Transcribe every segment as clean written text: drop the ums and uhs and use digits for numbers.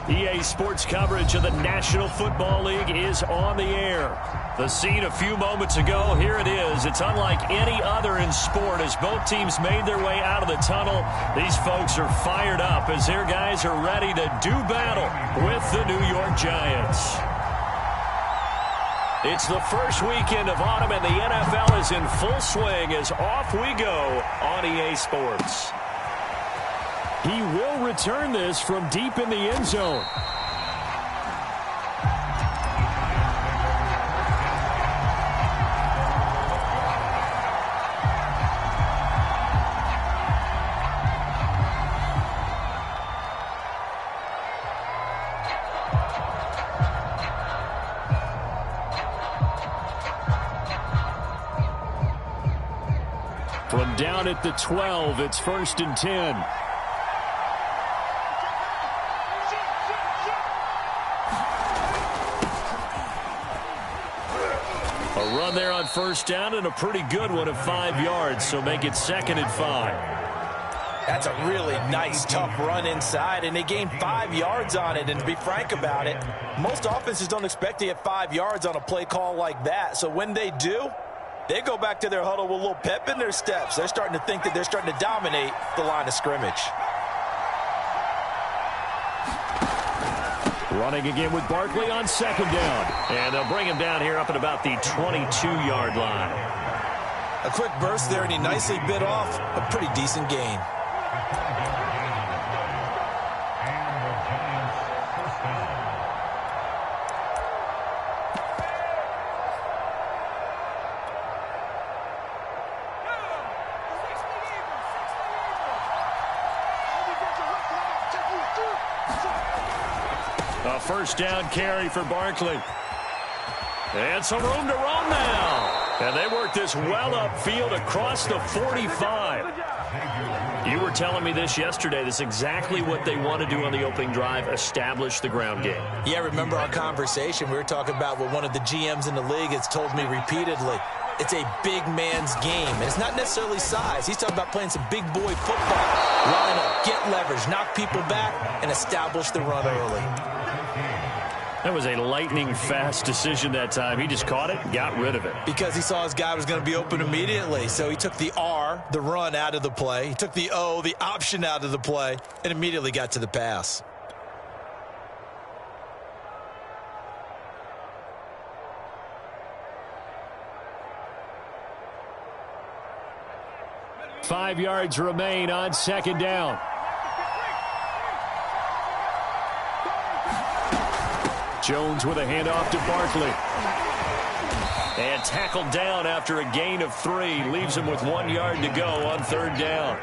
EA Sports coverage of the National Football League is on the air. The scene a few moments ago, here it is. It's unlike any other in sport as both teams made their way out of the tunnel. These folks are fired up as their guys are ready to do battle with the New York Giants. It's the first weekend of autumn and the NFL is in full swing as off we go on EA Sports. He will return this from deep in the end zone. From down at the 12, it's 1st and 10. A run there on 1st down and a pretty good one of 5 yards, so make it 2nd and 5. That's a really nice, tough run inside, and they gained 5 yards on it. And to be frank about it, most offenses don't expect to get 5 yards on a play call like that. So when they do, they go back to their huddle with a little pep in their steps. They're starting to think that they're starting to dominate the line of scrimmage. Running again with Barkley on 2nd down. And they'll bring him down here up at about the 22-yard line. A quick burst there, and he nicely bit off a pretty decent gain. A 1st down carry for Barkley. And some room to run now. And they work this well upfield across the 45. You were telling me this yesterday. This is exactly what they want to do on the opening drive, establish the ground game. Yeah, remember our conversation. We were talking about what one of the GMs in the league has told me repeatedly. It's a big man's game, and it's not necessarily size. He's talking about playing some big boy football. Line up, get leverage, knock people back, and establish the run early. That was a lightning-fast decision that time. He just caught it and got rid of it. Because he saw his guy was going to be open immediately. So he took the R, the run, out of the play. He took the O, the option, out of the play, and immediately got to the pass. Five yards remain on 2nd down. Jones with a handoff to Barkley. And tackled down after a gain of 3. Leaves him with 1 yard to go on 3rd down.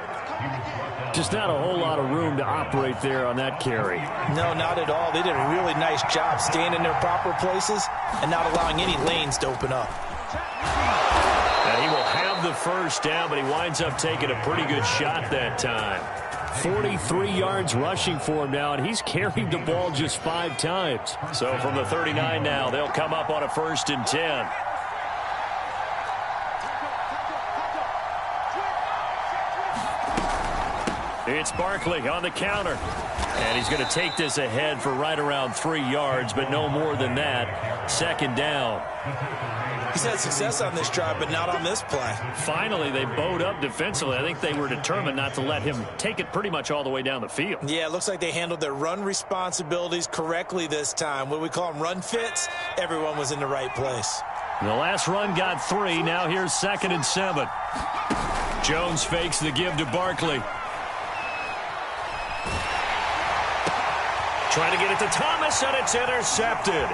Just not a whole lot of room to operate there on that carry. No, not at all. They did a really nice job staying in their proper places and not allowing any lanes to open up. And he will have the 1st down, but he winds up taking a pretty good shot that time. 43 yards rushing for him now, and he's carried the ball just 5 times. So from the 39 now, they'll come up on a 1st and 10. It's Barkley on the counter. And he's going to take this ahead for right around 3 yards, but no more than that. 2nd down. He's had success on this drive, but not on this play. Finally, they bowed up defensively. I think they were determined not to let him take it pretty much all the way down the field. Yeah, it looks like they handled their run responsibilities correctly this time. What we call them run fits, everyone was in the right place. The last run got 3. Now here's 2nd and 7. Jones fakes the give to Barkley. Trying to get it to Thomas, and it's intercepted.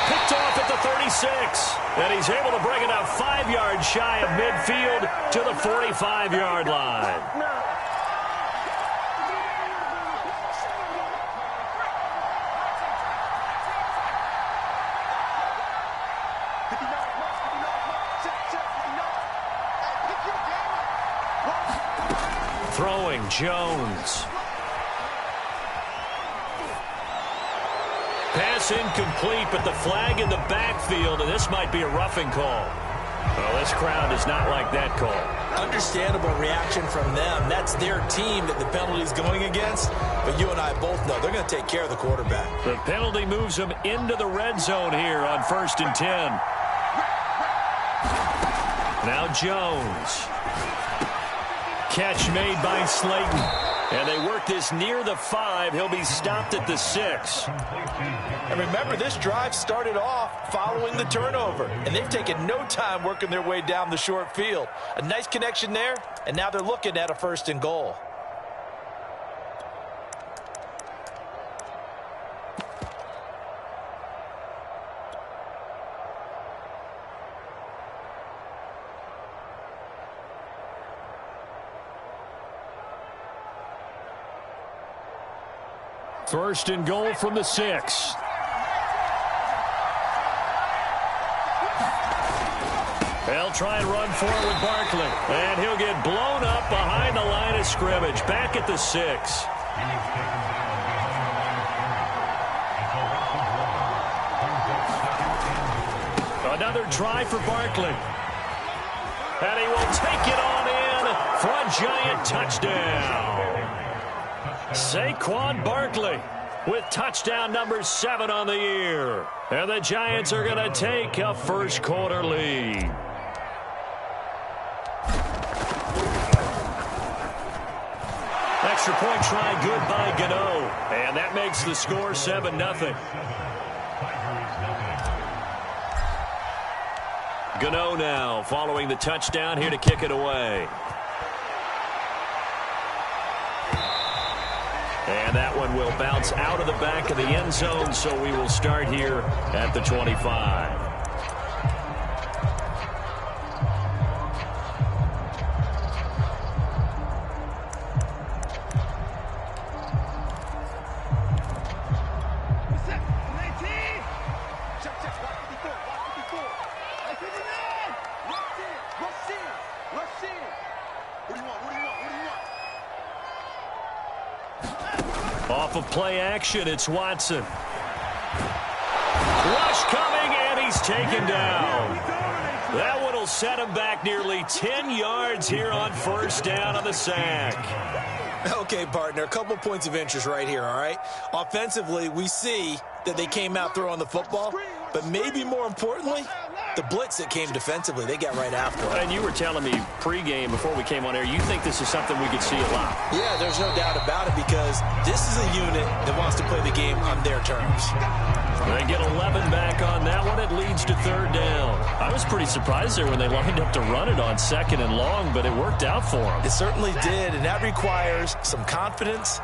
Picked off at the 36. And he's able to bring it out 5 yards shy of midfield to the 45-yard line. Throwing Jones. Pass incomplete, but the flag in the backfield, and this might be a roughing call. Well, this crowd does not like that call. understandable reaction from them. That's their team that the penalty is going against. But you and I both know they're going to take care of the quarterback. The penalty moves them into the red zone here on 1st and 10. Now Jones. Catch made by Slayton. And they work this near the 5. He'll be stopped at the 6. And remember, this drive started off following the turnover. And they've taken no time working their way down the short field. A nice connection there, and now they're looking at a 1st and goal. First and goal from the 6. They'll try and run for it with Barkley. And he'll get blown up behind the line of scrimmage. Back at the 6. Another try for Barkley. And he will take it on in for a giant touchdown. Saquon Barkley with touchdown number 7 on the year. And the Giants are going to take a first quarter lead. Extra point try good by Gano. And that makes the score 7-0. Gano now following the touchdown here to kick it away. And that one will bounce out of the back of the end zone, so we will start here at the 25. Off of play action, it's Watson. Rush coming, and he's taken down. That one will set him back nearly 10 yards here on first down on the sack. Okay, partner, a couple points of interest right here, all right? Offensively, we see that they came out throwing the football, but maybe more importantly, the blitz that came defensively, they got right after it. And you were telling me pregame before we came on air, you think this is something we could see a lot. Yeah, there's no doubt about it because this is a unit that wants to play the game on their terms. They get 11 back on that one. It leads to 3rd down. I was pretty surprised there when they lined up to run it on 2nd and long, but it worked out for them. It certainly did, and that requires some confidence,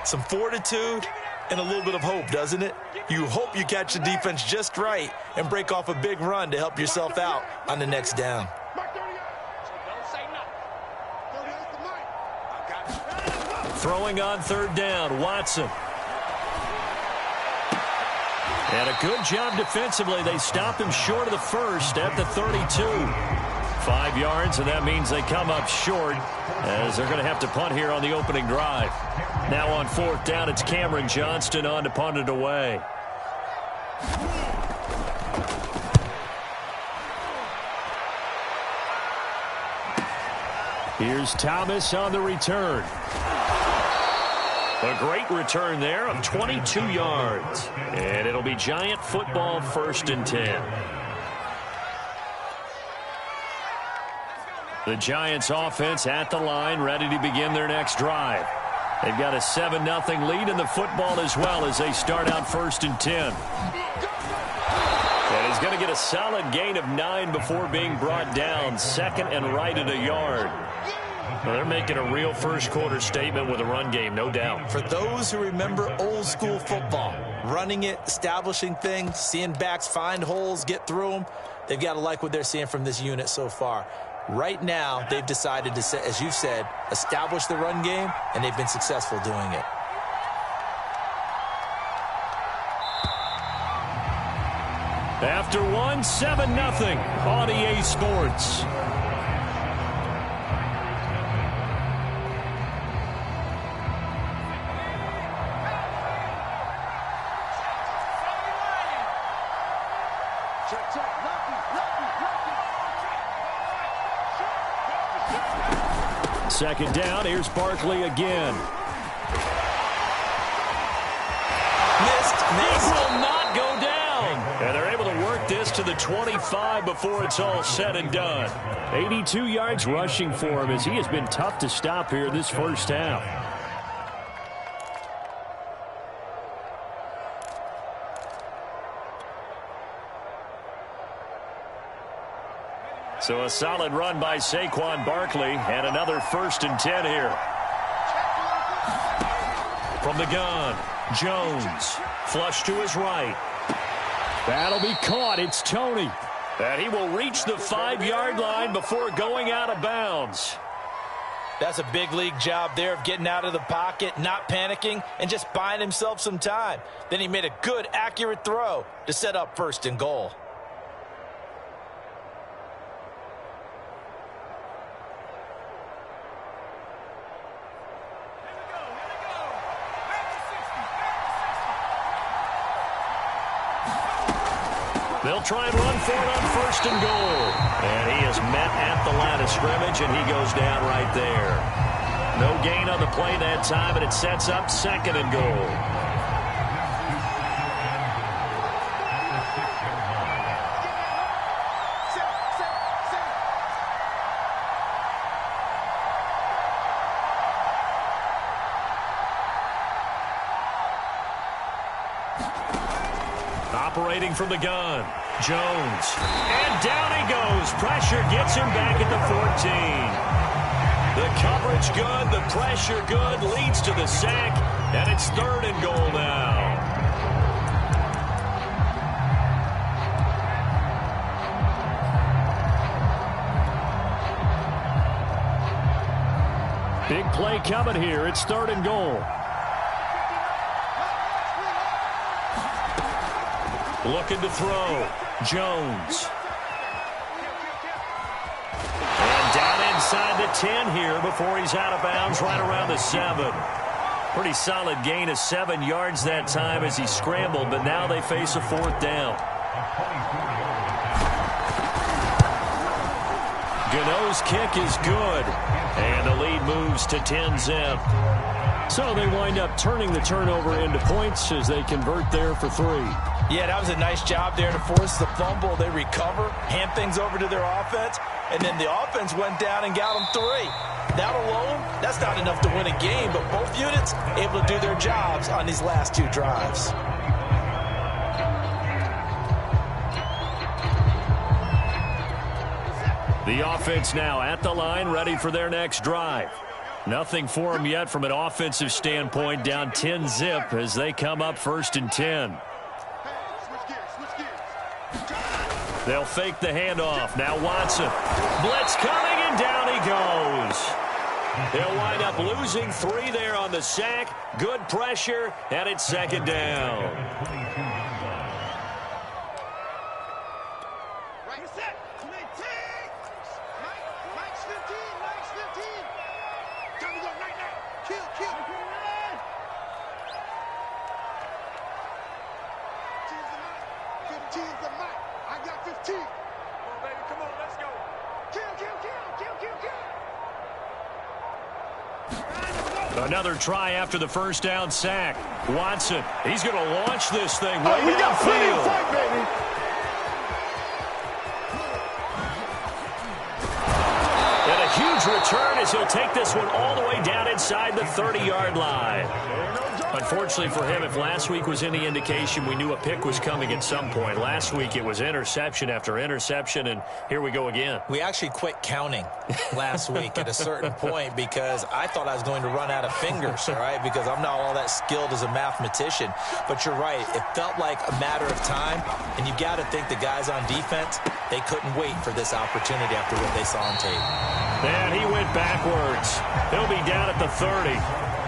some fortitude, and a little bit of hope, doesn't it? You hope you catch the defense just right and break off a big run to help yourself out on the next down. Throwing on 3rd down, Watson. And a good job defensively. They stop him short of the 1st at the 32. 5 yards, and that means they come up short as they're going to have to punt here on the opening drive. Now on 4th down, it's Cameron Johnston on to punt it away. Here's Thomas on the return. A great return there of 22 yards. And it'll be Giant football 1st and 10. The Giants offense at the line, ready to begin their next drive. They've got a 7-0 lead in the football as well as they start out 1st and 10. And he's going to get a solid gain of 9 before being brought down. 2nd and right at a yard. Well, they're making a real first quarter statement with a run game, no doubt. For those who remember old school football, running it, establishing things, seeing backs find holes, get through them, they've got to like what they're seeing from this unit so far. Right now, they've decided to, as you've said, establish the run game, and they've been successful doing it. After one, 7-0 on EA Sports. second down. Here's Barkley again. Missed. This will not go down. And they're able to work this to the 25 before it's all said and done. 82 yards rushing for him as he has been tough to stop here this first half. So a solid run by Saquon Barkley and another 1st and 10 here. From the gun, Jones. Flush to his right. That'll be caught. It's Toney. And he will reach the 5-yard line before going out of bounds. That's a big league job there of getting out of the pocket, not panicking, and just buying himself some time. Then he made a good, accurate throw to set up 1st and goal. They'll try and run for it on 1st and goal. And he is met at the line of scrimmage, and he goes down right there. No gain on the play that time, and it sets up 2nd and goal. Operating from the gun, Jones. And down he goes. Pressure gets him back at the 14. The coverage good, the pressure good, leads to the sack, and it's 3rd and goal now. Big play coming here. It's 3rd and goal. Looking to throw. Jones. And down inside the 10 here before he's out of bounds right around the 7. Pretty solid gain of 7 yards that time as he scrambled, but now they face a 4th down. Gano's kick is good, and the lead moves to 10-zip. So they wind up turning the turnover into points as they convert there for 3. Yeah, that was a nice job there to force the fumble. They recover, hand things over to their offense, and then the offense went down and got them 3. That alone, that's not enough to win a game, but both units able to do their jobs on these last 2 drives. The offense now at the line, ready for their next drive. Nothing for them yet from an offensive standpoint, down 10-zip as they come up 1st and 10. They'll fake the handoff. Now Watson. Blitz coming, and down he goes. They'll wind up losing 3 there on the sack. Good pressure, and it's 2nd down. Another try after the 1st down sack. Watson, he's going to launch this thing way downfield. And a huge return as he'll take this one all the way down inside the 30-yard line. Unfortunately for him, if last week was any indication, we knew a pick was coming at some point. Last week it was interception after interception, and here we go again. We actually quit counting last week at a certain point because I thought I was going to run out of fingers, all right, because I'm not all that skilled as a mathematician. But you're right. It felt like a matter of time, and you got to think the guys on defense, they couldn't wait for this opportunity after what they saw on tape. And he went backwards. He'll be down at the 30.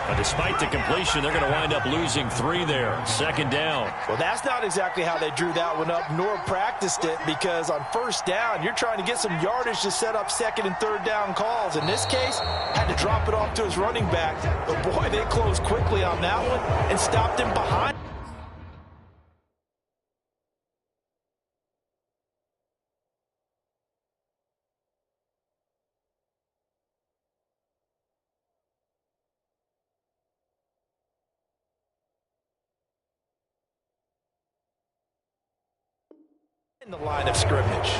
But despite the completion, they're going to wind up losing 3 there. 2nd down. Well, that's not exactly how they drew that one up, nor practiced it, because on 1st down, you're trying to get some yardage to set up 2nd and 3rd down calls. In this case, had to drop it off to his running back. But, boy, they closed quickly on that one and stopped him behind. In the line of scrimmage.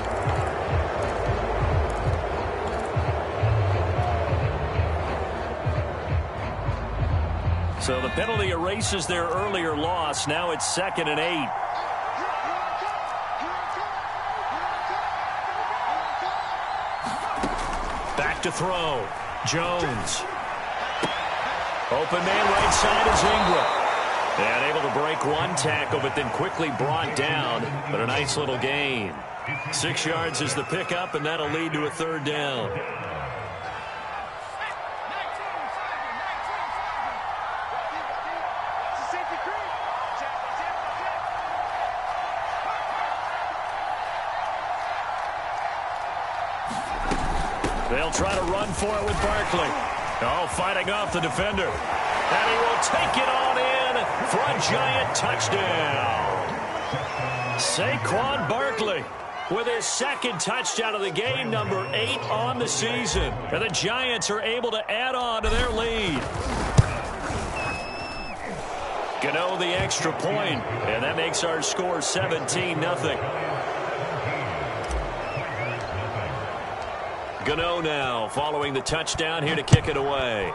So the penalty erases their earlier loss. Now it's 2nd and 8. Back to throw. Jones. Open man right side is Ingram. And able to break one tackle, but then quickly brought down. But a nice little gain. 6 yards is the pickup, and that'll lead to a 3rd down. They'll try to run for it with Barkley. Oh, fighting off the defender. And he will take it on in for a Giant touchdown. Saquon Barkley with his 2nd touchdown of the game, number 8 on the season. And the Giants are able to add on to their lead. Gano the extra point, and that makes our score 17-0. Gano now following the touchdown here to kick it away.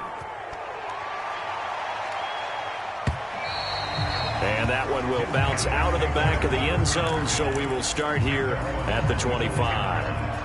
And that one will bounce out of the back of the end zone, so we will start here at the 25.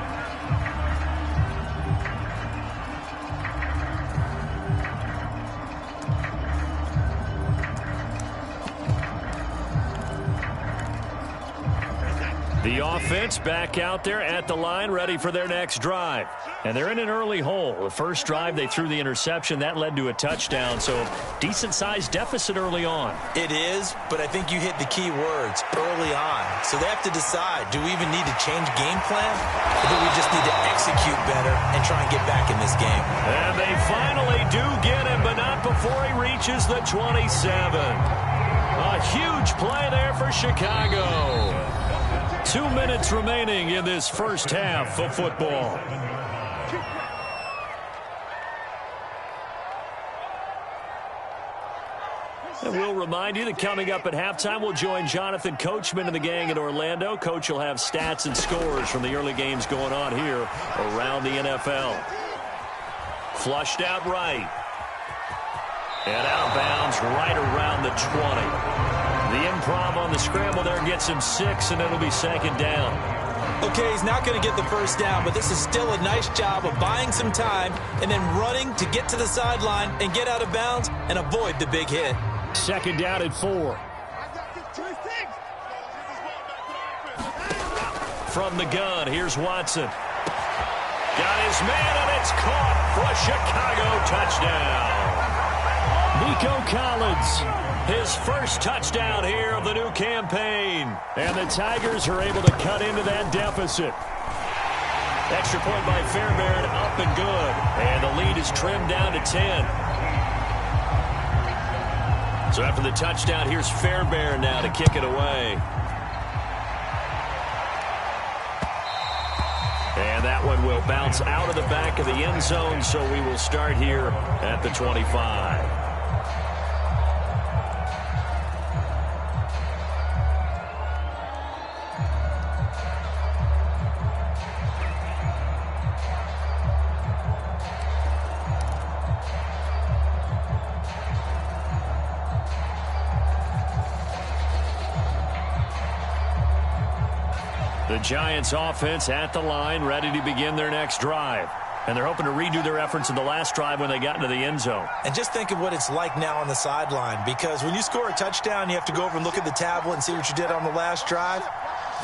The offense back out there at the line, ready for their next drive. And they're in an early hole. The first drive, they threw the interception. That led to a touchdown, so decent-sized deficit early on. It is, but I think you hit the key words, early on. So they have to decide, do we even need to change game plan? Or do we just need to execute better and try and get back in this game? And they finally do get him, but not before he reaches the 27. A huge play there for Chicago. 2 minutes remaining in this first half of football. And we'll remind you that coming up at halftime, we'll join Jonathan Coachman and the gang in Orlando. Coach will have stats and scores from the early games going on here around the NFL. Flushed out right. And outbounds right around the 20. The improv on the scramble there gets him 6, and it'll be 2nd down. Okay, he's not going to get the first down, but this is still a nice job of buying some time and then running to get to the sideline and get out of bounds and avoid the big hit. 2nd down at 4. From the gun, here's Watson. Got his man, and it's caught for a Chicago touchdown. Nico Collins. His first touchdown here of the new campaign. And the Tigers are able to cut into that deficit. Extra point by Fairbairn, up and good. And the lead is trimmed down to 10. So after the touchdown, here's Fairbairn now to kick it away. And that one will bounce out of the back of the end zone, so we will start here at the 25. The Giants offense at the line, ready to begin their next drive. And they're hoping to redo their efforts in the last drive when they got into the end zone. And just think of what it's like now on the sideline, because when you score a touchdown, you have to go over and look at the tablet and see what you did on the last drive.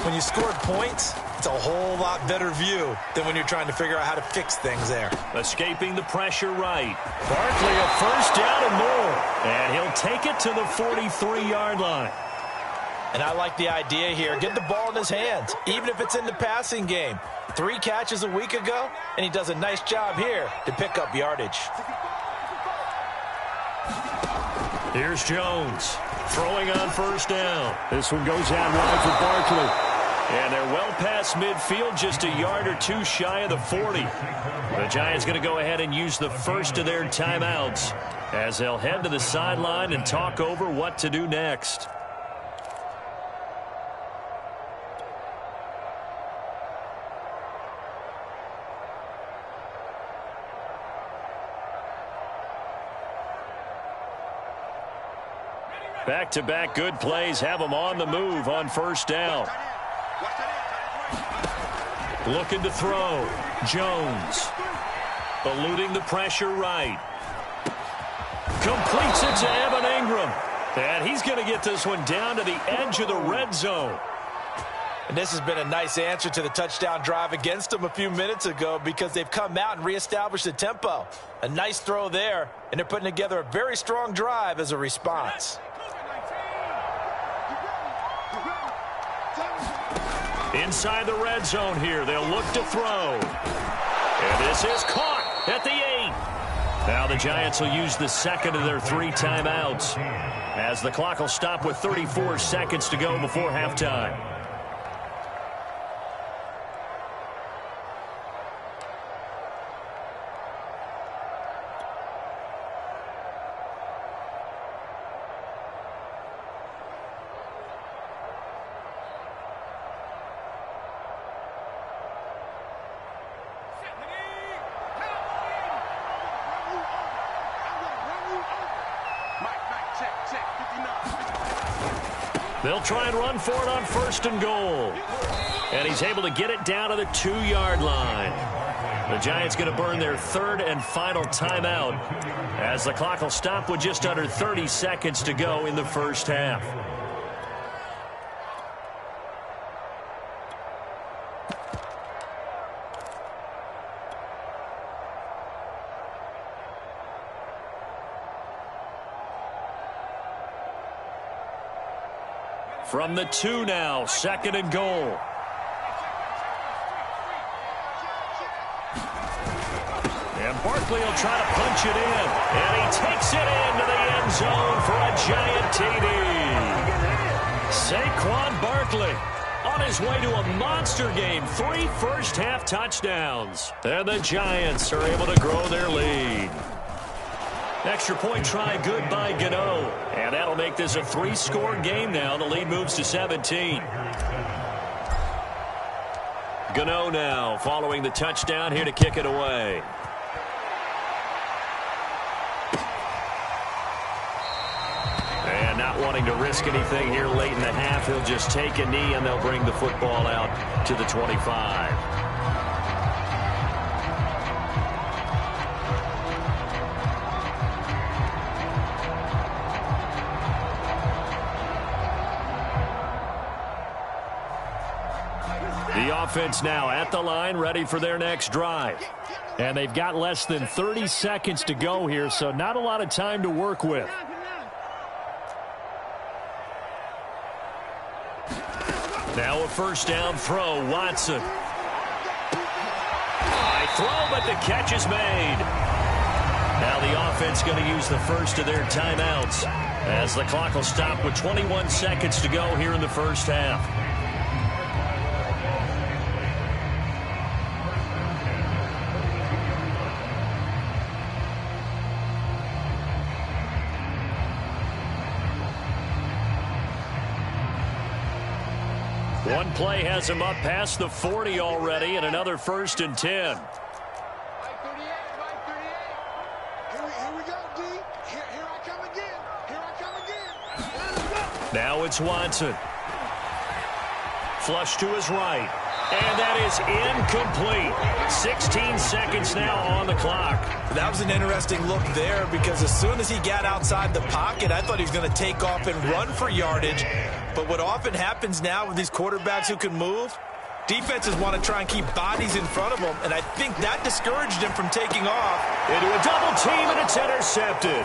When you scored points, it's a whole lot better view than when you're trying to figure out how to fix things there. Escaping the pressure right. Barkley a first down and more. And he'll take it to the 43-yard line. And I like the idea here. Get the ball in his hands, even if it's in the passing game. 3 catches a week ago, and he does a nice job here to pick up yardage. Here's Jones throwing on first down. This one goes out wide for Barkley. And they're well past midfield, just a yard or 2 shy of the 40. The Giants going to go ahead and use the first of their timeouts as they'll head to the sideline and talk over what to do next. Back-to-back good plays have them on the move on first down. Looking to throw. Jones. Eluding the pressure right. Completes it to Evan Ingram. And he's going to get this one down to the edge of the red zone. And this has been a nice answer to the touchdown drive against them a few minutes ago because they've come out and reestablished the tempo. A nice throw there, and they're putting together a very strong drive as a response. Inside the red zone here, they'll look to throw. And this is caught at the 8. Now the Giants will use the second of their 3 timeouts as the clock will stop with 34 seconds to go before halftime. They'll try and run for it on first and goal. And he's able to get it down to the 2-yard line. The Giants going to burn their 3rd and final timeout as the clock will stop with just under 30 seconds to go in the first half. From the 2 now, 2nd and goal. And Barkley will try to punch it in. And he takes it into the end zone for a giant TD. Saquon Barkley on his way to a monster game. 3 first-half touchdowns. And the Giants are able to grow their lead. Extra point try good by Gano. And that'll make this a 3-score game now. The lead moves to 17. Gano now following the touchdown here to kick it away. And not wanting to risk anything here late in the half, he'll just take a knee and they'll bring the football out to the 25. The offense now at the line, ready for their next drive. And they've got less than 30 seconds to go here, so not a lot of time to work with. Now a first down throw, Watson. High throw, but the catch is made. Now the offense going to use the first of their timeouts as the clock will stop with 21 seconds to go here in the first half. One play has him up past the 40 already, and another 1st and 10. Here we go, D. Here I come again. Here I come again. Now it's Watson. Flush to his right. And that is incomplete. 16 seconds now on the clock. That was an interesting look there because as soon as he got outside the pocket, I thought he was going to take off and run for yardage. But what often happens now with these quarterbacks who can move, defenses want to try and keep bodies in front of them, and I think that discouraged him from taking off. Into a double team, and it's intercepted.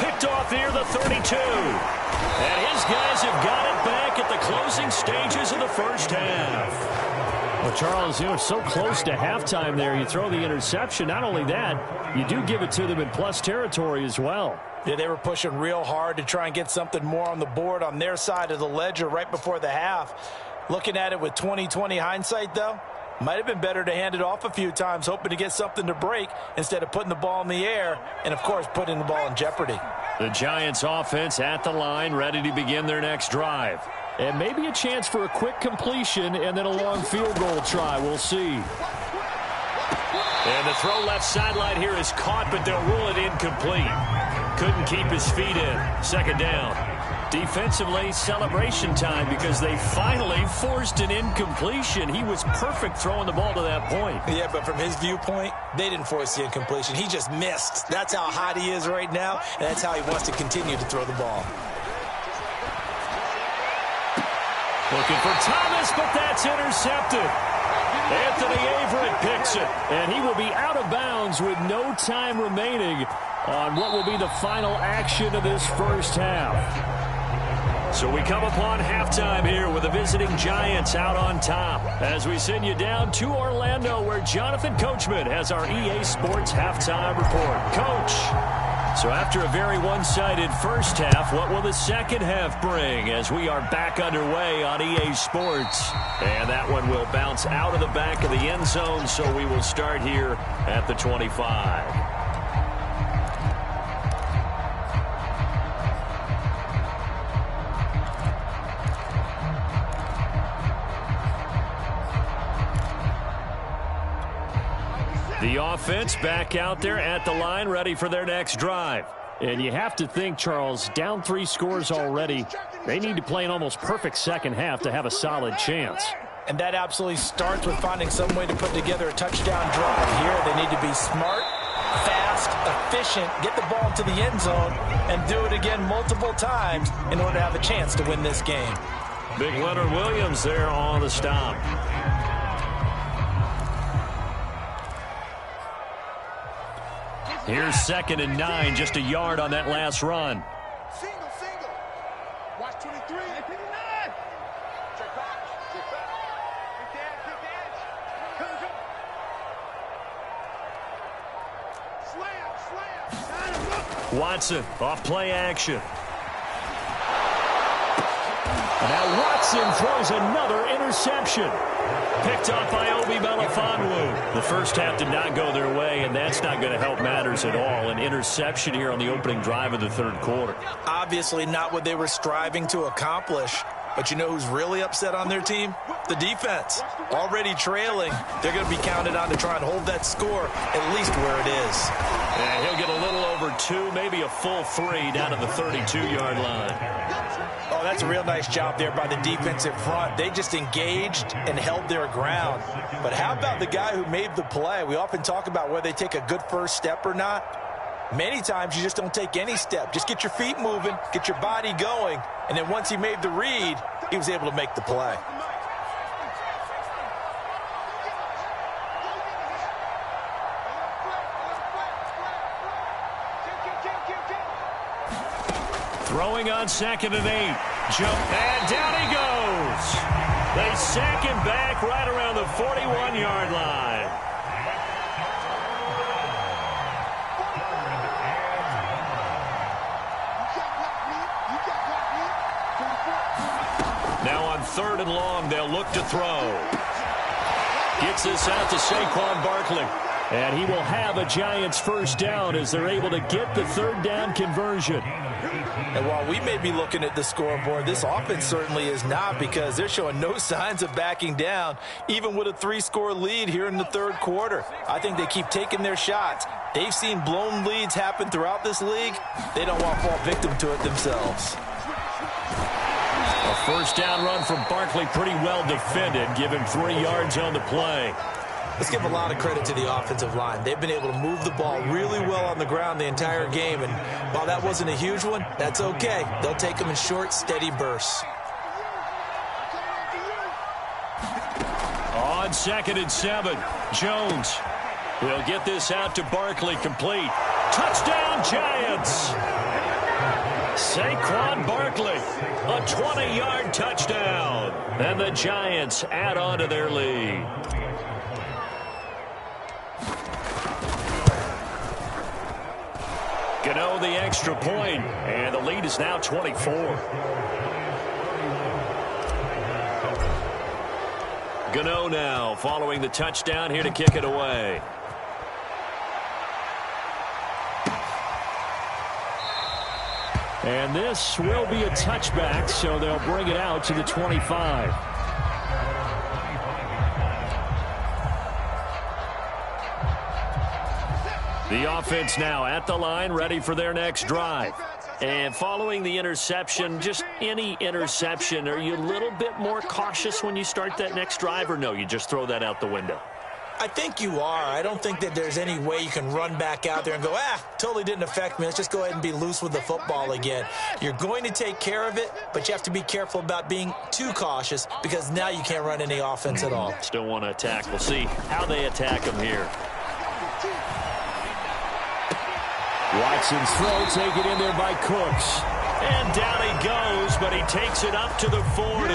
Picked off near the 32. And his guys have got it back at the closing stages of the first half. Well, Charles, you know, so close to halftime there. You throw the interception. Not only that, you do give it to them in plus territory as well. Yeah, they were pushing real hard to try and get something more on the board on their side of the ledger right before the half. Looking at it with 20/20 hindsight, though, might have been better to hand it off a few times, hoping to get something to break instead of putting the ball in the air and, of course, putting the ball in jeopardy. The Giants offense at the line, ready to begin their next drive. And maybe a chance for a quick completion and then a long field goal try. We'll see. And the throw left sideline here is caught, but they'll rule it incomplete. Couldn't keep his feet in. Second down. Defensively, celebration time because they finally forced an incompletion. He was perfect throwing the ball to that point. Yeah, but from his viewpoint, they didn't force the incompletion. He just missed. That's how hot he is right now, and that's how he wants to continue to throw the ball. Looking for Thomas, but that's intercepted. Anthony Averett picks it, and he will be out of bounds with no time remaining on what will be the final action of this first half. So we come upon halftime here with the visiting Giants out on top as we send you down to Orlando where Jonathan Coachman has our EA Sports halftime report. Coach, so after a very one-sided first half, what will the second half bring as we are back underway on EA Sports? And that one will bounce out of the back of the end zone, so we will start here at the 25. The offense back out there at the line, ready for their next drive. And you have to think, Charles, down 3 scores already. They need to play an almost perfect second half to have a solid chance. And that absolutely starts with finding some way to put together a touchdown drive here. They need to be smart, fast, efficient, get the ball to the end zone, and do it again multiple times in order to have a chance to win this game. Big Leonard Williams there on the stop. Here's 2nd and 9, just a yard on that last run. Single. Watch 23. Hey, 59. Check back. Kick the edge. Slam. Watson off play action. Now Watson throws another interception. Picked off by Obi Melifonwu. The first half did not go their way, and that's not going to help matters at all. An interception here on the opening drive of the third quarter. Obviously not what they were striving to accomplish. But you know who's really upset on their team? The defense. Already trailing. They're going to be counted on to try and hold that score at least where it is. Yeah, he'll get a little over 2, maybe a full 3 down to the 32-yard line. Oh, that's a real nice job there by the defensive front. They just engaged and held their ground. But how about the guy who made the play? We often talk about whether they take a good first step or not. Many times you just don't take any step. Just get your feet moving, get your body going, and then once he made the read, he was able to make the play. Throwing on 2nd and 8. Jump, and down he goes. They sack him back right around the 41-yard line. Now on 3rd and long, they'll look to throw. Gets this out to Saquon Barkley. And he will have a Giants first down as they're able to get the 3rd down conversion. And while we may be looking at the scoreboard, this offense certainly is not, because they're showing no signs of backing down, even with a 3-score lead here in the third quarter. I think they keep taking their shots. They've seen blown leads happen throughout this league. They don't want to fall victim to it themselves. A first down run from Barkley, pretty well defended. Give him 3 yards on the play. Let's give a lot of credit to the offensive line. They've been able to move the ball really well on the ground the entire game. And while that wasn't a huge one, that's okay. They'll take them in short, steady bursts. On 2nd and 7, Jones. He'll get this out to Barkley, complete. Touchdown, Giants! Saquon Barkley, a 20-yard touchdown. And the Giants add on to their lead. Gano the extra point, and the lead is now 24. Gano now following the touchdown here to kick it away. And this will be a touchback, so they'll bring it out to the 25. The offense now at the line, ready for their next drive. And following the interception, just any interception, are you a little bit more cautious when you start that next drive, or no, you just throw that out the window? I think you are. I don't think that there's any way you can run back out there and go, totally didn't affect me. Let's just go ahead and be loose with the football again. You're going to take care of it, but you have to be careful about being too cautious because now you can't run any offense at all. Still want to attack. We'll see how they attack him here. Watson's throw taken in there by Cooks. And down he goes, but he takes it up to the 40.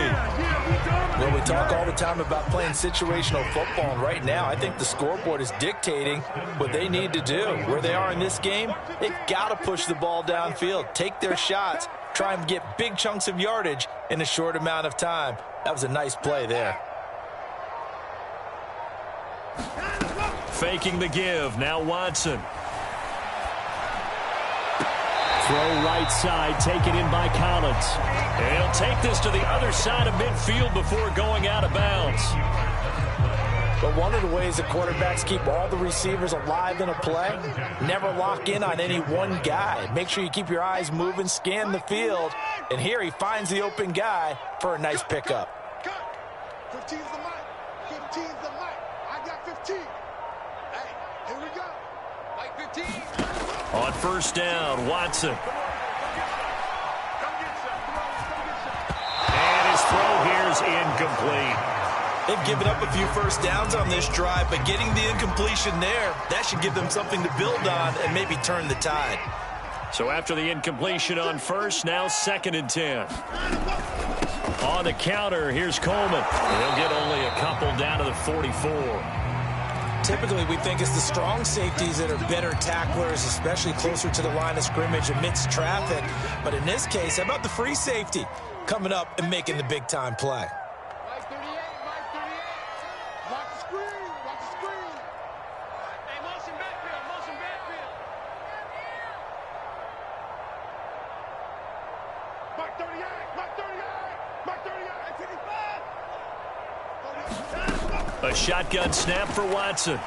Well, we talk all the time about playing situational football, and right now I think the scoreboard is dictating what they need to do. Where they are in this game, they've got to push the ball downfield, take their shots, try and get big chunks of yardage in a short amount of time. That was a nice play there. Faking the give, now Watson. Throw right side, taken in by Collins. And he'll take this to the other side of midfield before going out of bounds. But one of the ways that quarterbacks keep all the receivers alive in a play, never lock in on any one guy. Make sure you keep your eyes moving, scan the field. And here he finds the open guy for a nice pickup. 15's the mic. 15's the mic. I got 15. Hey, here we go. Mike 15. On first down, Watson. And his throw here is incomplete. They've given up a few first downs on this drive, but getting the incompletion there, that should give them something to build on and maybe turn the tide. So after the incompletion on first, now 2nd and 10. On the counter, here's Coleman. He'll get only a couple down to the 44. Typically, we think it's the strong safeties that are better tacklers, especially closer to the line of scrimmage amidst traffic. But in this case, how about the free safety coming up and making the big-time play? Mike 38, Mike 38. Watch the screen, watch the screen. Hey, motion backfield, motion backfield. Mike 38, Mike 38, Mike 38, 55. A shotgun snap for Watson.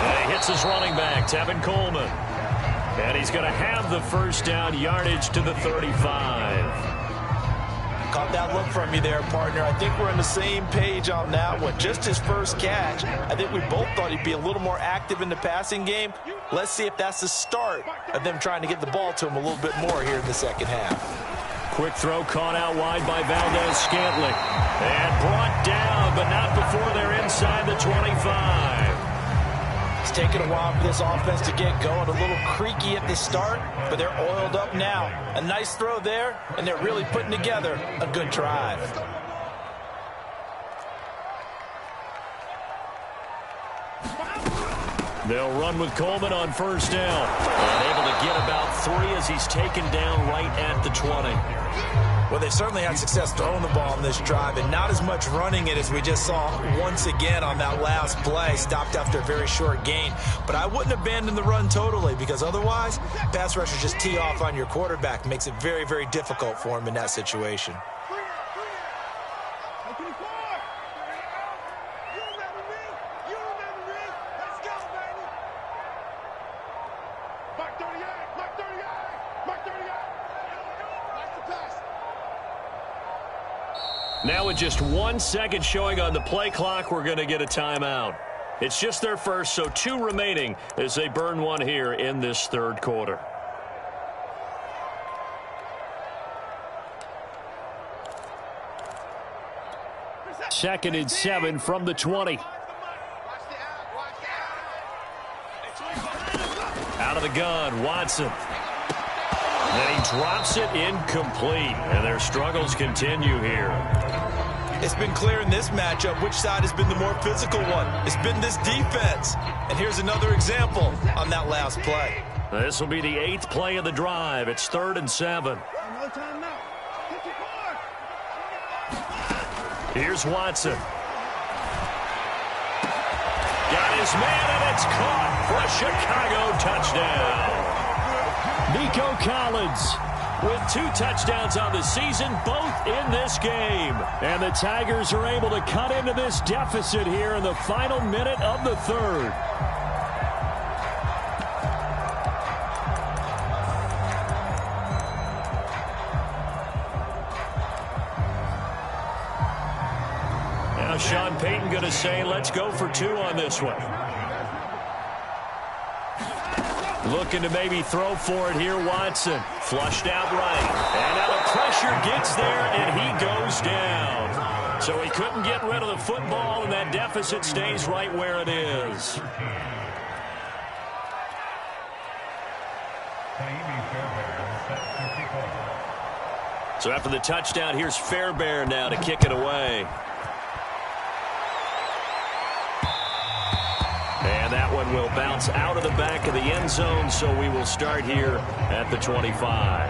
And he hits his running back, Tevin Coleman. And he's going to have the first down, yardage to the 35. Caught that look from you there, partner. I think we're on the same page on that one. Just his first catch. I think we both thought he'd be a little more active in the passing game. Let's see if that's the start of them trying to get the ball to him a little bit more here in the second half. Quick throw caught out wide by Valdez-Scantling. And brought down, but not before they're inside the 25. It's taken a while for this offense to get going. A little creaky at the start, but they're oiled up now. A nice throw there, and they're really putting together a good drive. They'll run with Coleman on first down. And able to get about 3 as he's taken down right at the 20. Well, they've certainly had success throwing the ball in this drive, and not as much running it as we just saw once again on that last play. Stopped after a very short gain. But I wouldn't abandon the run totally, because otherwise, pass rushers just tee off on your quarterback. Makes it very, very difficult for him in that situation. Now with just 1 second showing on the play clock, we're going to get a timeout. It's just their first, so 2 remaining as they burn one here in this third quarter. Second and 7 from the 20. Out of the gun, Watson. Then he drops it incomplete, and their struggles continue here. It's been clear in this matchup which side has been the more physical one. It's been this defense. And here's another example on that last play. This will be the 8th play of the drive. It's 3rd and 7. Here's Watson. Got his man, and it's caught for a Chicago touchdown. Nico Collins with 2 touchdowns on the season, both in this game. And the Tigers are able to cut into this deficit here in the final minute of the third. Sean Payton going to say, let's go for 2 on this one. Looking to maybe throw for it here, Watson. Flushed out right. And now the pressure gets there, and he goes down. So he couldn't get rid of the football, and that deficit stays right where it is. So after the touchdown, here's Fairbairn now to kick it away. And that one will bounce out of the back of the end zone, so we will start here at the 25.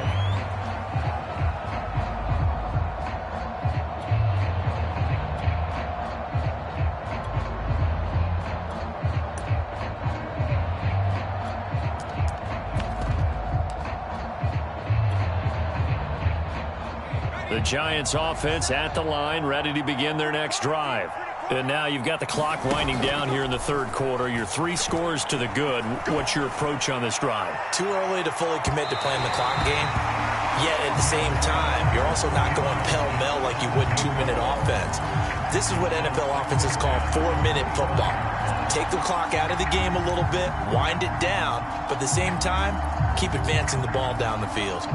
The Giants offense at the line, ready to begin their next drive. And now you've got the clock winding down here in the third quarter. You're 3 scores to the good. What's your approach on this drive? Too early to fully commit to playing the clock game. Yet at the same time, you're also not going pell-mell like you would 2-minute offense. This is what NFL offenses call 4-minute football. Take the clock out of the game a little bit, wind it down, but at the same time, keep advancing the ball down the field.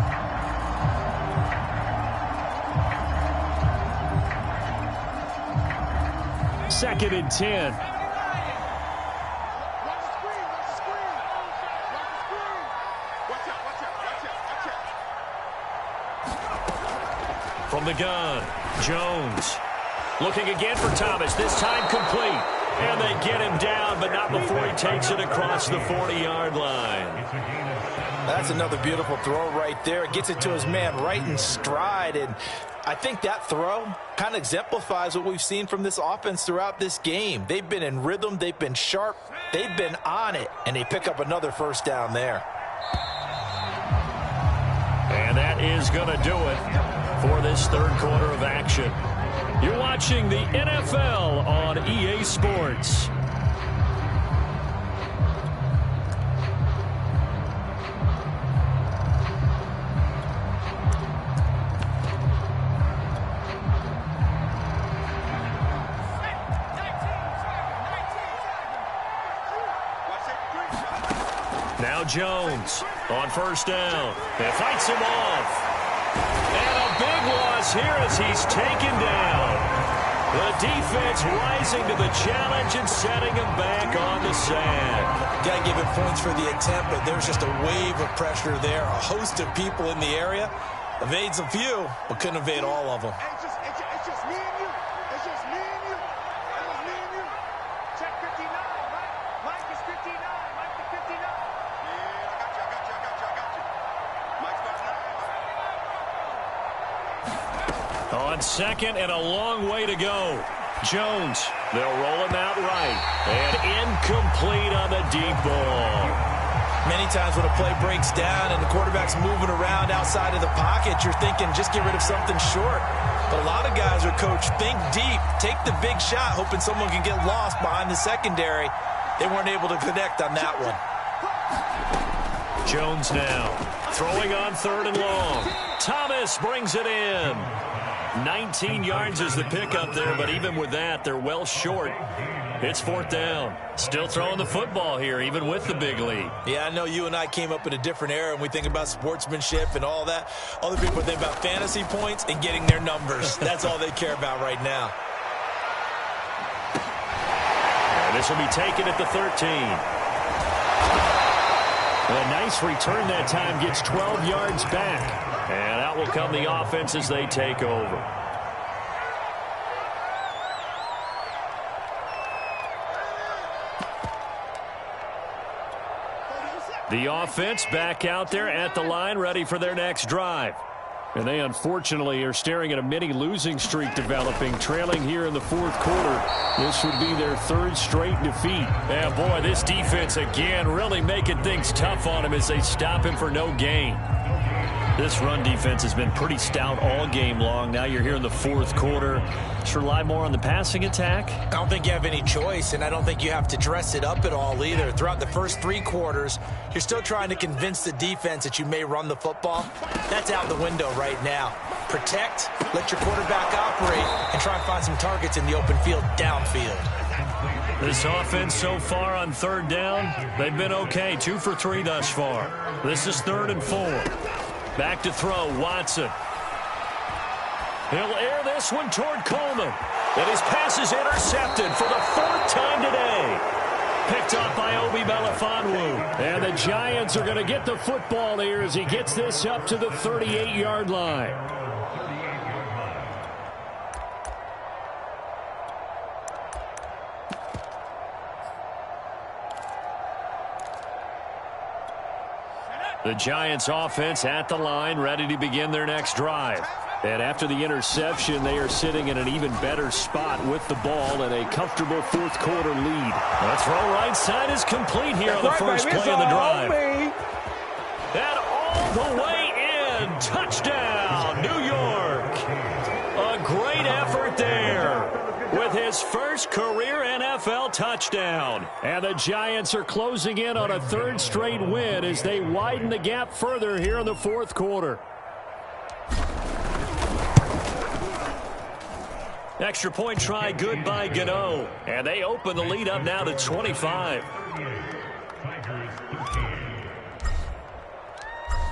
Second and 10. From the gun, Jones. Looking again for Thomas, this time complete. And they get him down, but not before he takes it across the 40-yard line. That's another beautiful throw right there. It gets it to his man right in stride, and I think that throw kind of exemplifies what we've seen from this offense throughout this game. They've been in rhythm, they've been sharp, they've been on it, and they pick up another first down there. And that is going to do it for this third quarter of action. You're watching the NFL on EA Sports. Now Jones on first down. And fights him off. And a big loss here as he's taken down. The defense rising to the challenge and setting him back on the sack. Got to give him points for the attempt, but there's just a wave of pressure there. A host of people in the area. Evades a few, but couldn't evade all of them. It's just me and you. It's just me and you. It was me and you. Check 59, Mike. Mike is 59. Mike is 59. Yeah, I got you. Mike's On second and a long way to go. Jones, they'll roll him out right. And incomplete on the deep ball. Many times when a play breaks down and the quarterback's moving around outside of the pocket, you're thinking just get rid of something short. But a lot of guys are coached, think deep, take the big shot, hoping someone can get lost behind the secondary. They weren't able to connect on that one. Jones now throwing on third and long. Thomas brings it in. 19 yards is the pickup there, but even with that, they're well short. It's fourth down. Still throwing the football here, even with the big lead. Yeah, I know you and I came up in a different era, and we think about sportsmanship and all that. Other people think about fantasy points and getting their numbers. That's all they care about right now. And this will be taken at the 13. A nice return that time, gets 12 yards back. And out will come the offense as they take over. The offense back out there at the line, ready for their next drive. And they unfortunately are staring at a mini losing streak developing, trailing here in the fourth quarter. This would be their third straight defeat. And boy, this defense again really making things tough on him as they stop him for no gain. This run defense has been pretty stout all game long. Now you're here in the fourth quarter. Should rely more on the passing attack? I don't think you have any choice, and I don't think you have to dress it up at all either. Throughout the first 3 quarters, you're still trying to convince the defense that you may run the football. That's out the window right now. Protect, let your quarterback operate, and try and find some targets in the open field downfield. This offense so far on third down, they've been okay. 2 for 3 thus far. This is 3rd and 4. Back to throw, Watson. He'll air this one toward Coleman. And his pass is intercepted for the 4th time today. Picked up by Obi Melifonwu. And the Giants are going to get the football here as he gets this up to the 38-yard line. The Giants offense at the line, ready to begin their next drive. And after the interception, they are sitting in an even better spot with the ball and a comfortable fourth quarter lead. The throw right side is complete here on the first play of the drive. And all the way in. Touchdown, New York. A great effort there with his first career NFL touchdown. And the Giants are closing in on a 3rd straight win as they widen the gap further here in the fourth quarter. Extra point try good by Gano. And they open the lead up now to 25.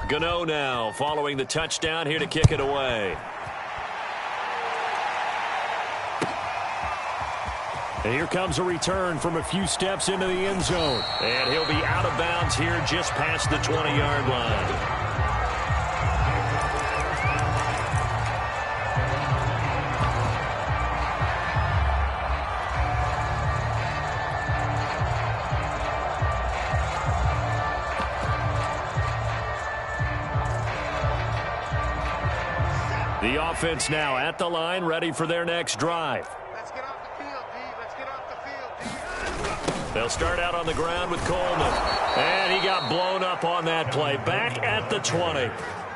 Gano now following the touchdown here to kick it away. And here comes a return from a few steps into the end zone. And he'll be out of bounds here just past the 20-yard line. The offense now at the line, ready for their next drive. Let's get off the field, D. Let's get off the field, D. They'll start out on the ground with Coleman. And he got blown up on that play. Back at the 20.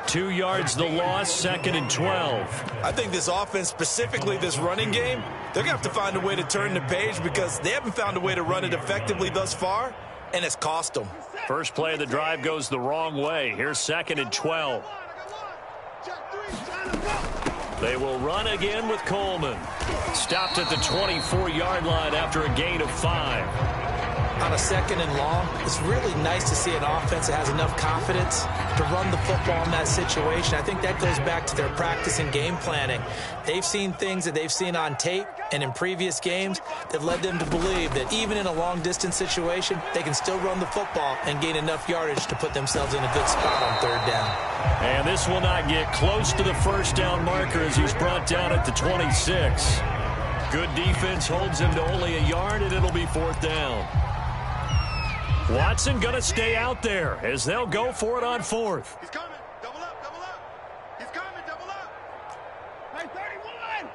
2 yards the loss, 2nd and 12. I think this offense, specifically this running game, they're going to have to find a way to turn the page because they haven't found a way to run it effectively thus far, and it's cost them. First play of the drive goes the wrong way. Here's 2nd and 12. They will run again with Coleman. Stopped at the 24-yard line after a gain of 5. On a 2nd and long, it's really nice to see an offense that has enough confidence to run the football in that situation. I think that goes back to their practice and game planning. They've seen things that they've seen on tape and in previous games that led them to believe that even in a long-distance situation, they can still run the football and gain enough yardage to put themselves in a good spot on 3rd down. And this will not get close to the first down marker as he's brought down at the 26. Good defense holds him to only a yard, and it'll be 4th down. Watson going to stay out there as they'll go for it on 4th. He's coming. Double up, double up. He's coming, double up. Hey, 31.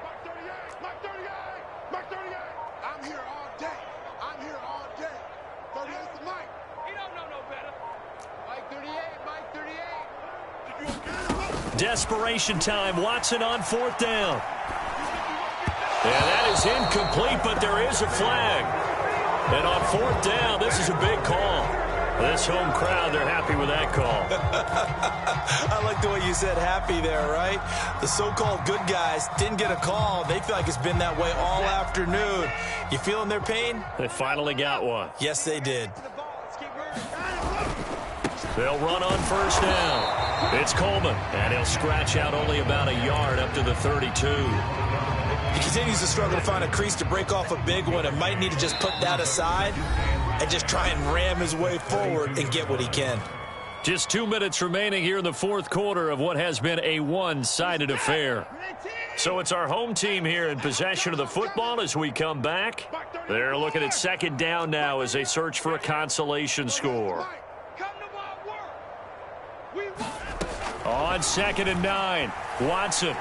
Mark 38, Mark 38, Mark 38. I'm here all day. I'm here all day. 38's the Mike. He don't know no better. Mike 38, Mike 38. Desperation time. Watson on 4th down. And that is incomplete, but there is a flag. And on 4th down, this is a big call. This home crowd, they're happy with that call. I like the way you said happy there, right? The so-called good guys didn't get a call. They feel like it's been that way all afternoon. You feeling their pain? They finally got one. Yes, they did. They'll run on 1st down. It's Coleman, and he'll scratch out only about a yard up to the 32. He continues to struggle to find a crease to break off a big one and might need to just put that aside and just try and ram his way forward and get what he can. Just 2 minutes remaining here in the fourth quarter of what has been a one-sided affair. So it's our home team here in possession of the football as we come back. They're looking at 2nd down now as they search for a consolation score. On 2nd and 9, Watson.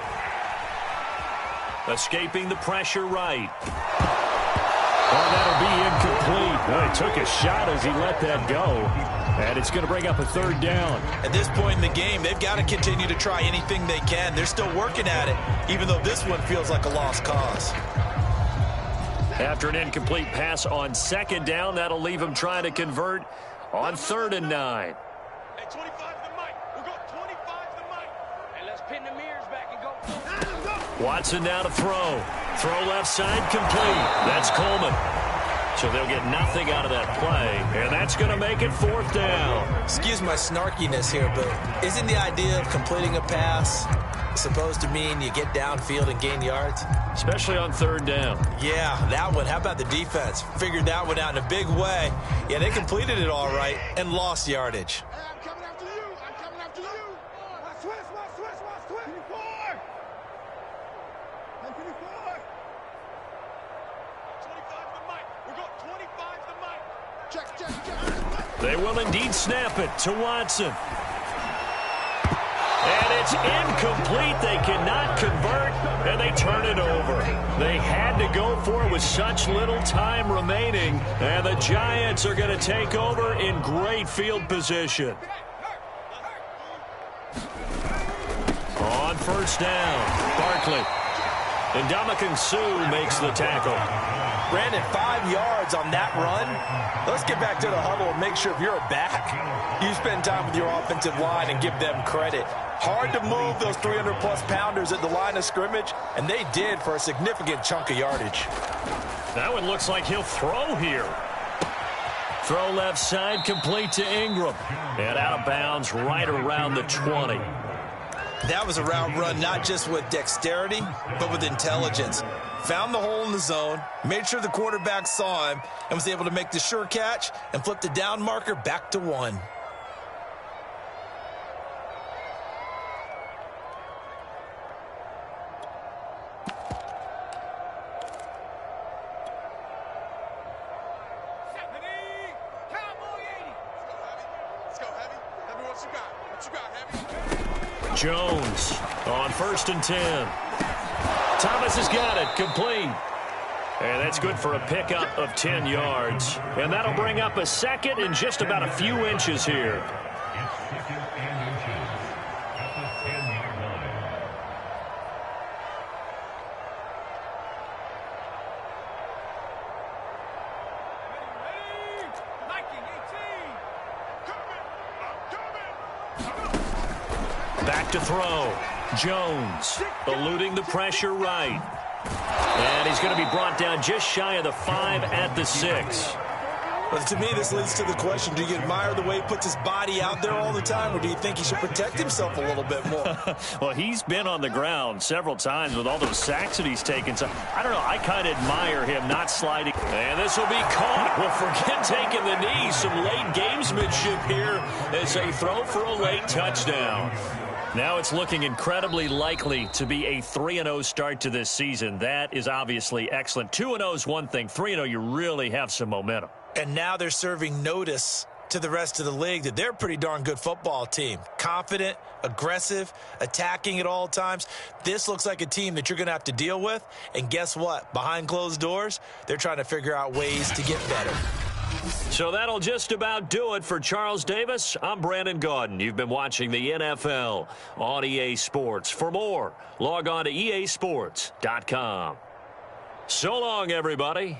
Escaping the pressure right. Oh, that'll be incomplete. Well, he took a shot as he let that go. And it's going to bring up a third down. At this point in the game, they've got to continue to try anything they can. They're still working at it, even though this one feels like a lost cause. After an incomplete pass on second down, that'll leave him trying to convert on 3rd and 9. Hey, 25 the mic. We'll go 25 the mic. Hey, let's pin the mirrors back and go. Watson now to throw. Throw left side, complete. That's Coleman. So they'll get nothing out of that play, and that's going to make it 4th down. Excuse my snarkiness here, but isn't the idea of completing a pass supposed to mean you get downfield and gain yards? Especially on 3rd down. Yeah, that one. How about the defense? Figured that one out in a big way. Yeah, they completed it all right and lost yardage. Hey, I'm coming after you. I'm coming after you. Switch. 24. Hey, 24. 25 the mic. We're going 25 the mic. Check. They will indeed snap it to Watson. And it's incomplete. They cannot convert, and they turn it over. They had to go for it with such little time remaining, and the Giants are going to take over in great field position. On 1st down, Barkley. And Ndamukong Suh makes the tackle. Brandon, 5 yards on that run. Let's get back to the huddle and make sure if you're a back, you spend time with your offensive line and give them credit. Hard to move those 300-plus pounders at the line of scrimmage, and they did for a significant chunk of yardage. That one looks like he'll throw here. Throw left side, complete to Ingram. And out of bounds right around the 20. That was a route run not just with dexterity, but with intelligence. Found the hole in the zone, made sure the quarterback saw him, and was able to make the sure catch and flip the down marker back to 1. Jones on 1st and 10. Thomas has got it, complete. And that's good for a pickup of 10 yards. And that'll bring up a 2nd and just about a few inches here. Back to throw. Jones eluding the pressure right. And he's going to be brought down just shy of the 5 at the 6. But to me, this leads to the question, do you admire the way he puts his body out there all the time, or do you think he should protect himself a little bit more? Well, he's been on the ground several times with all those sacks that he's taken. So, I don't know, I kind of admire him not sliding. And this will be caught. Well, forget taking the knee. Some late gamesmanship here as they throw for a late touchdown. Now it's looking incredibly likely to be a 3-0 start to this season. That is obviously excellent. 2-0 is one thing. 3-0, you really have some momentum. And now they're serving notice to the rest of the league that they're a pretty darn good football team. Confident, aggressive, attacking at all times. This looks like a team that you're going to have to deal with. And guess what? Behind closed doors, they're trying to figure out ways to get better. So that'll just about do it for Charles Davis. I'm Brandon Gaudin. You've been watching the NFL on EA Sports. For more, log on to easports.com. So long, everybody.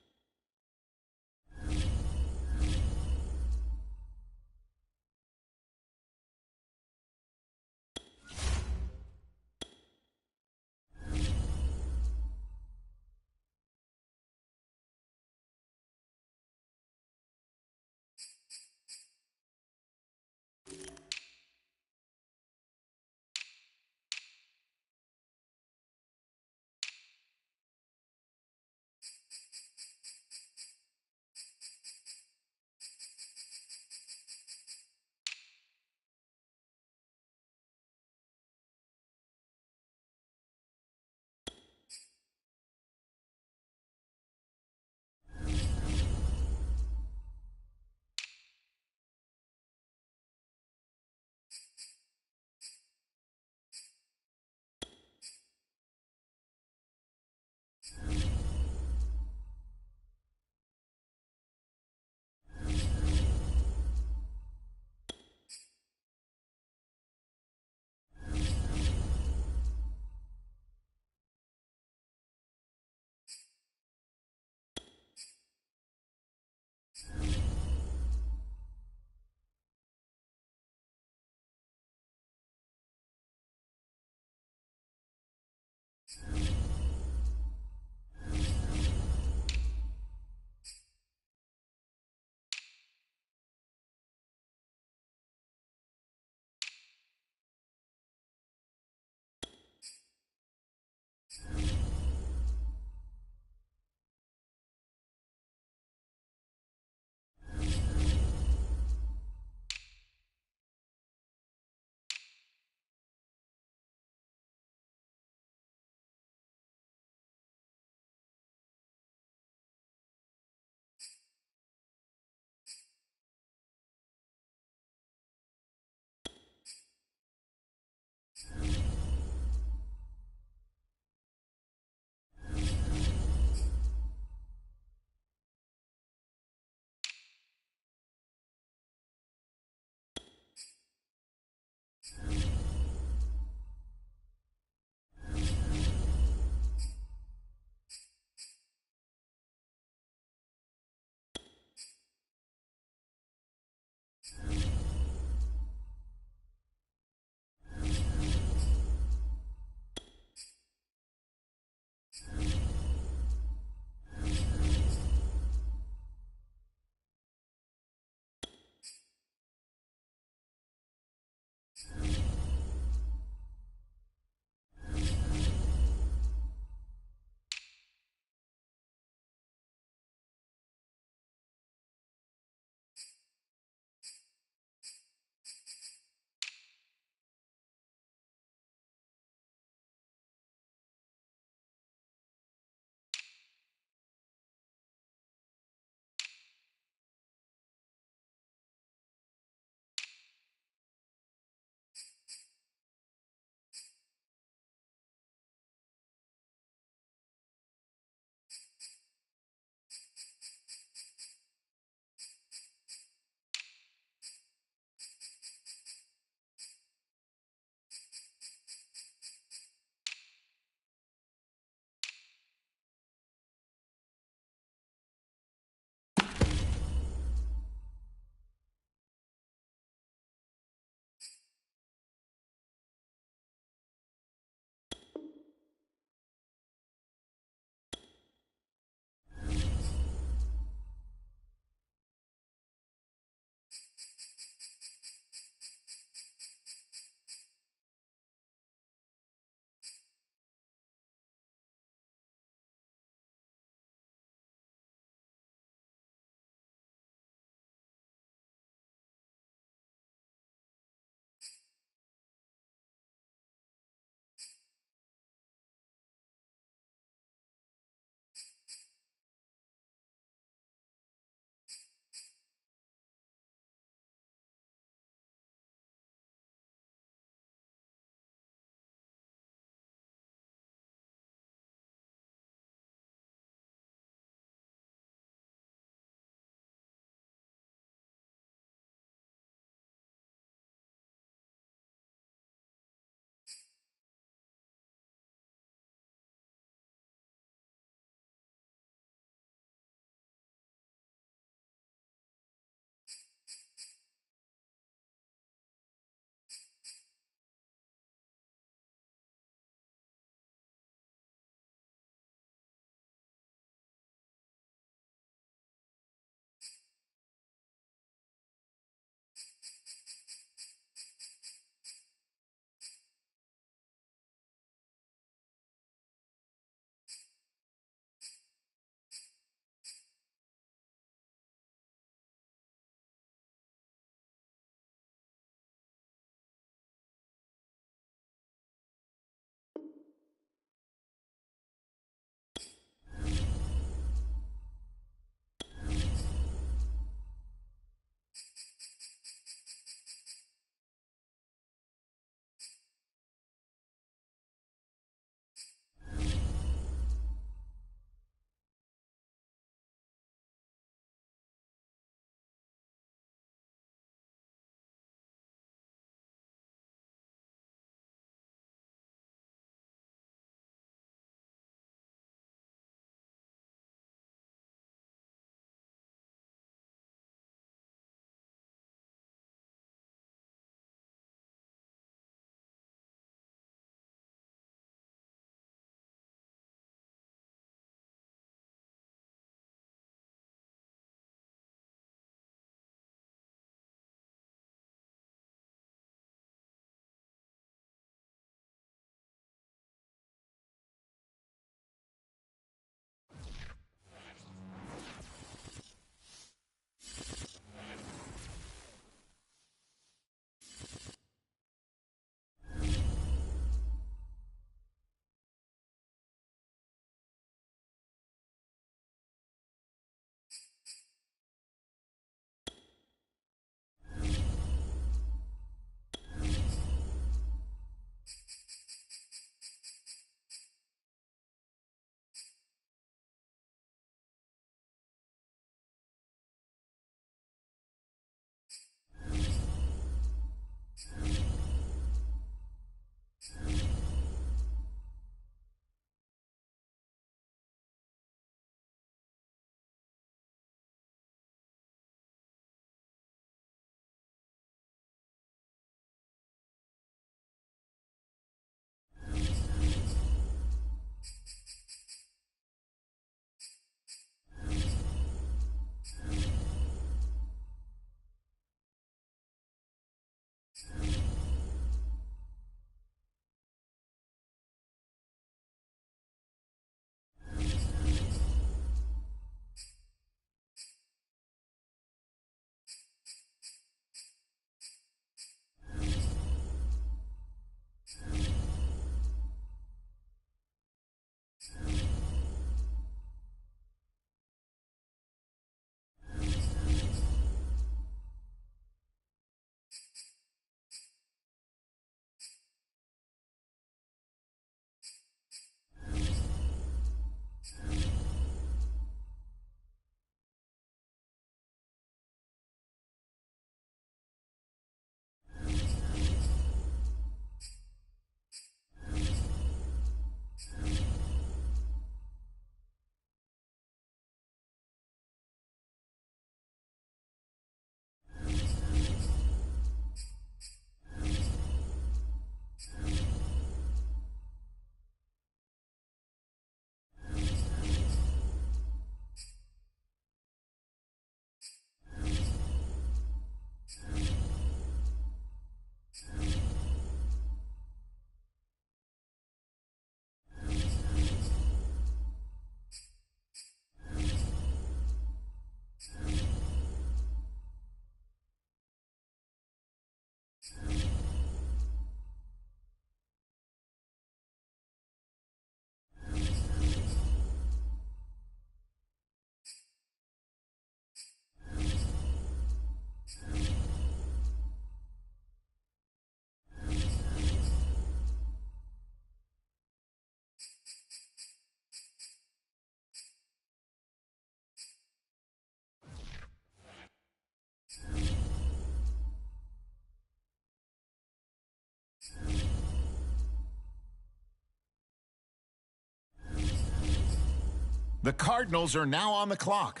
The Cardinals are now on the clock.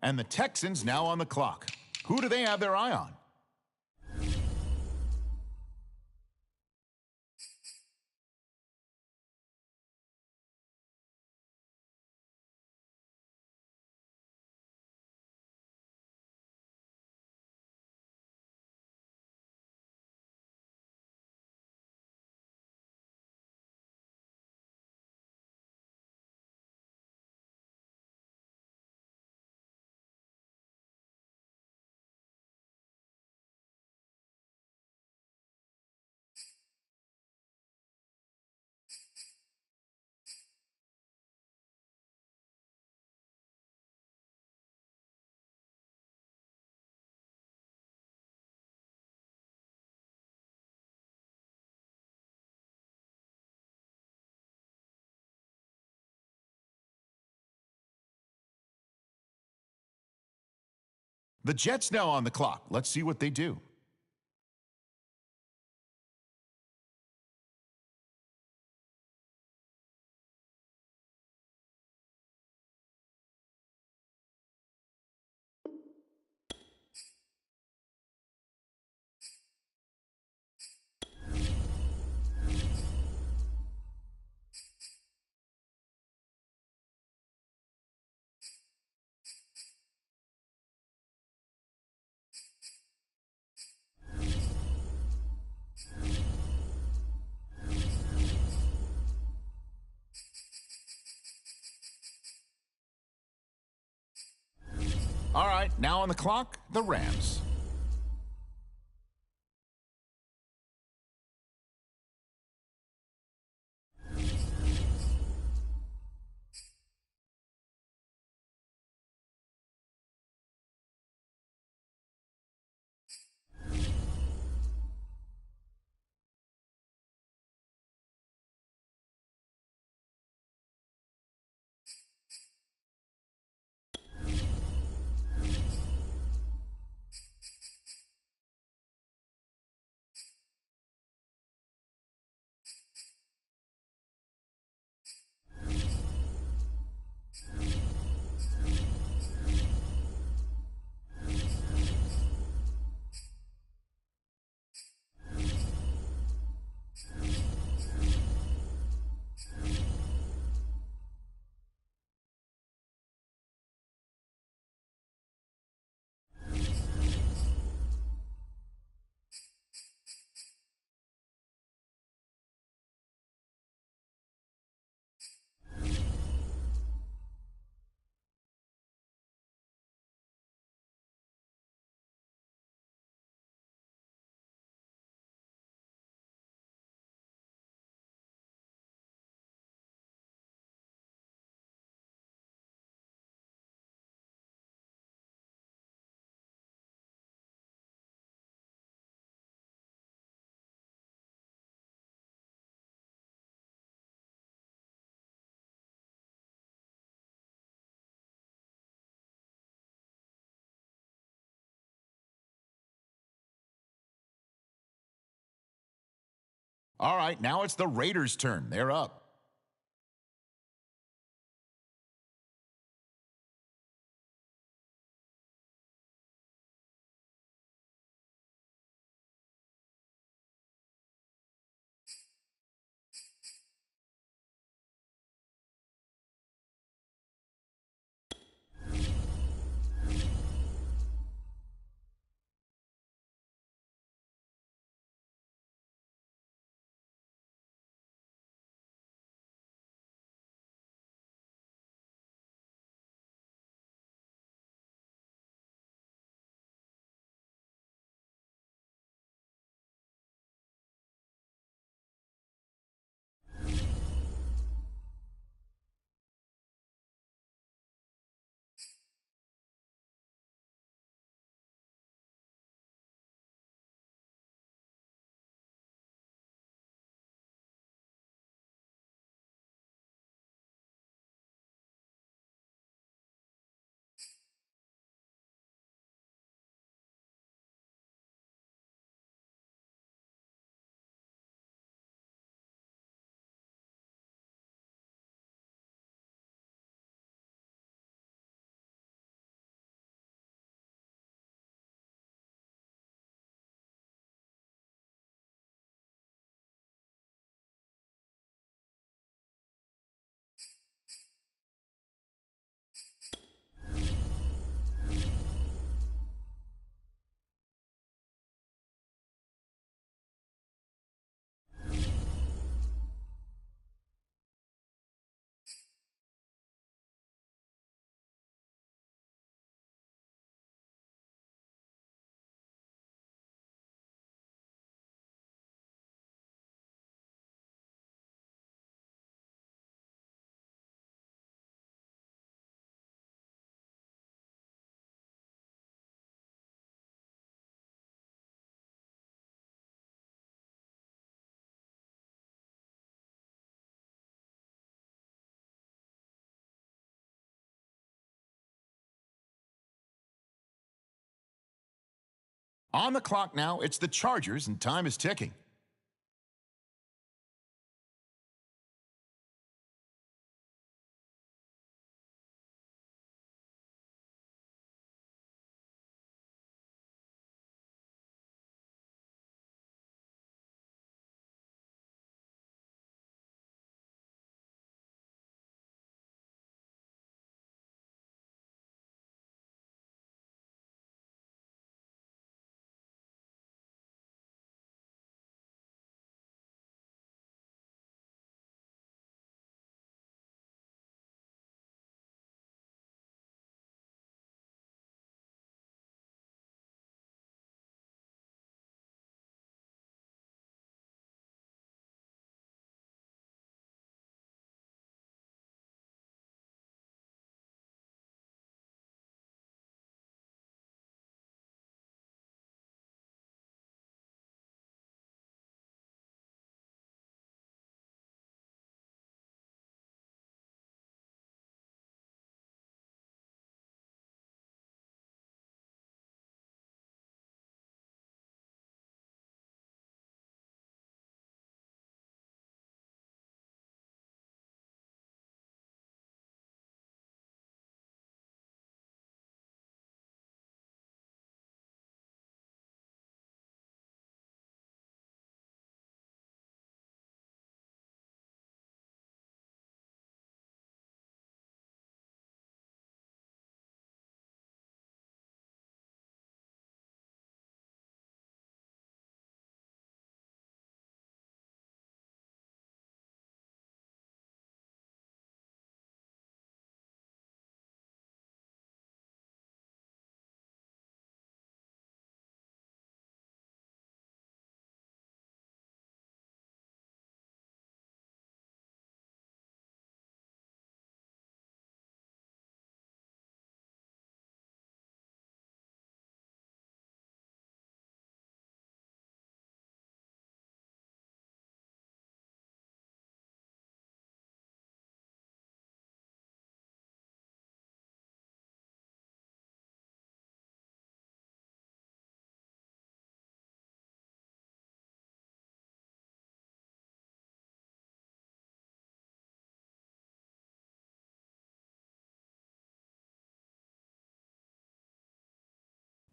And the Texans now on the clock. Who do they have their eye on? The Jets now on the clock. Let's see what they do. All right, now on the clock, the Rams. All right, now it's the Raiders' turn. They're up. On the clock now, it's the Chargers, and time is ticking.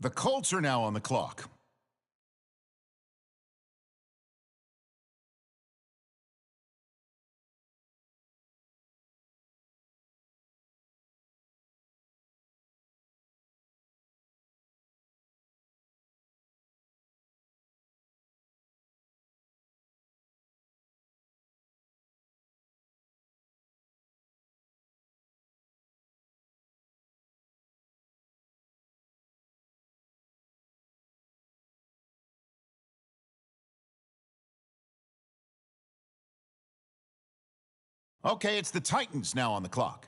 The Colts are now on the clock. Okay, it's the Titans now on the clock.